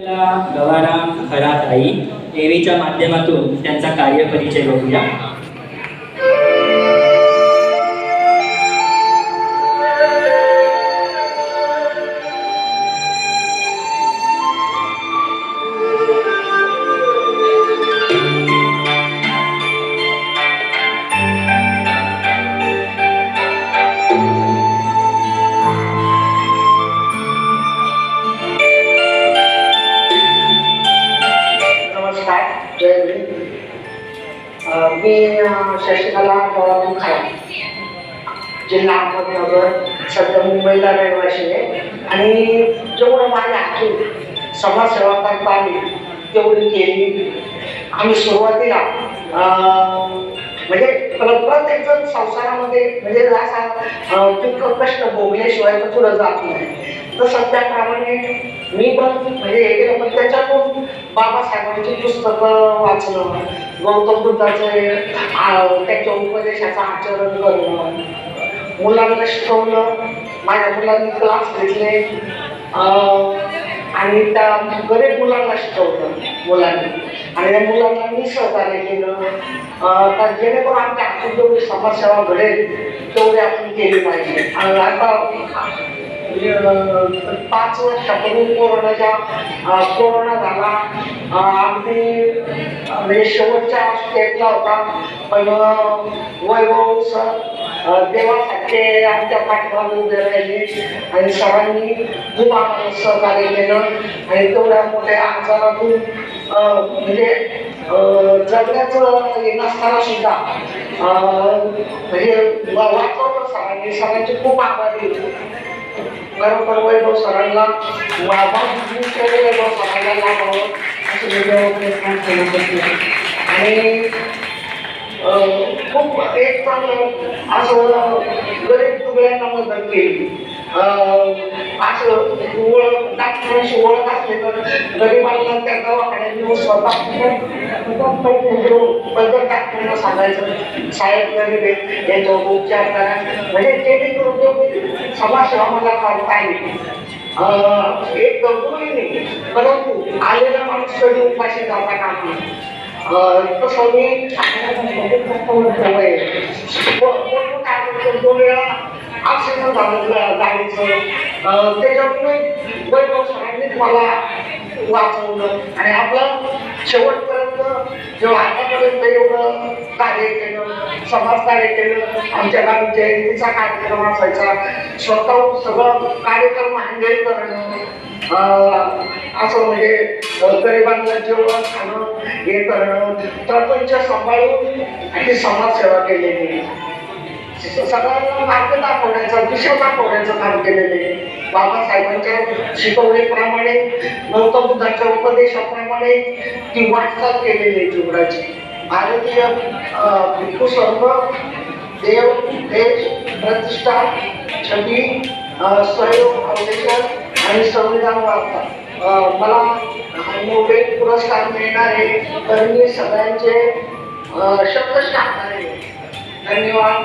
गवाराम खराताई देवीच्या माध्यमातून त्यांचा कार्यपरिचय बघूया. मी शशिकला गवाराम खरात, जिल्हा अहमदनगर, सध्या मुंबईला रहिवाशी आहे. आणि जेवढं माझ्या हातून समाजसेवा करता आली तेवढी केली. आम्ही सुरुवातीला म्हणजे प्रत्येक जण संसारामध्ये म्हणजे असा तितकं कष्ट भोगल्याशिवाय तर पुढं जात नाही. तसं त्याप्रमाणे मी पण म्हणजे हे केलं, पण त्याच्यातून बाबासाहेबांची पुस्तकं वाचणं, गौतम बुद्धाचे त्याच्या उपदेशाचं आचरण करणं, मुलांना शिकवलं. माझ्या मुलांनी क्लास घेतले आणि त्या गरीब मुलांना शिकवलं मुलांनी, आणि त्या मुलांना मी सहकार्य केलं. तर जेणेकरून आमच्या हातून जेवढी समाजसेवा घडेल तेवढी आपण केली पाहिजे. आणि आता 5 वर्षापूर्वी कोरोना झाला, अगदी म्हणजे शेवटच्या स्टेपला होता, पण वैभव सर देवासारखे आमच्या पाठीमागे उभे राहिले आणि सरांनी खूप आम्हाला सहकार्य केलं. आणि तेवढ्या मोठ्या आजारातून म्हणजे जगण्याचं हे नसताना सुद्धा म्हणजे वाचवलं सरांनी. सरांचे खूप आभारी बरोबर वैभव सरांना वैभव सरांना लाभावं आणि खूप एक चांगलं असं गरीब तुगड्यांना मदत केली. असं डॉक्टरांशी ओळख असले तर गरिबांना त्या दवाखान्यात नेऊन स्वतः डॉक्टरांना सांगायचं साहेब गरीब आहे याच्यावर उपचार करा, म्हणजे जेणेकरून समाजसेवा मला करता येईल. एक गुरुही नाही, परंतु आलेला माणूस कधी उपाशी जाता कामा नये. तसं मी दोन वेळा ऑक्सिजन झालं गाडीचं, त्याच्यामुळे वैभव सरांनीच मला वाचवलं. आणि आपलं शेवटपर्यंत जेव्हा आतापर्यंत एवढं कार्य केलं, समाजकार्य केलं, आमच्या गावी जयंतीचा कार्यक्रम असायचा, स्वतः सगळं कार्यक्रम हँडल करणं, असं म्हणजे गरिबांना जेवण खाणं हे करणं, प्रपंच सांभाळून आणि समाजसेवा केलेली, सगळ्यांना मार्ग दाखवण्याचं, दिशा दाखवण्याचं काम केलेले. बाबासाहेबांच्या शिकवणीप्रमाणे, गौतम बुद्धांच्या उपदेशाप्रमाणे ती वाटचाल केलेली जीवनाची. भारतीय भिक्खू संघ, देव, देश, प्रतिष्ठा, छबी, सहयोग फाउंडेशन आणि संविधान वार्ता मला नोबेल पुरस्कार मिळणार आहे. तर मी सगळ्यांचे शब्द टाकणार आहे. धन्यवाद.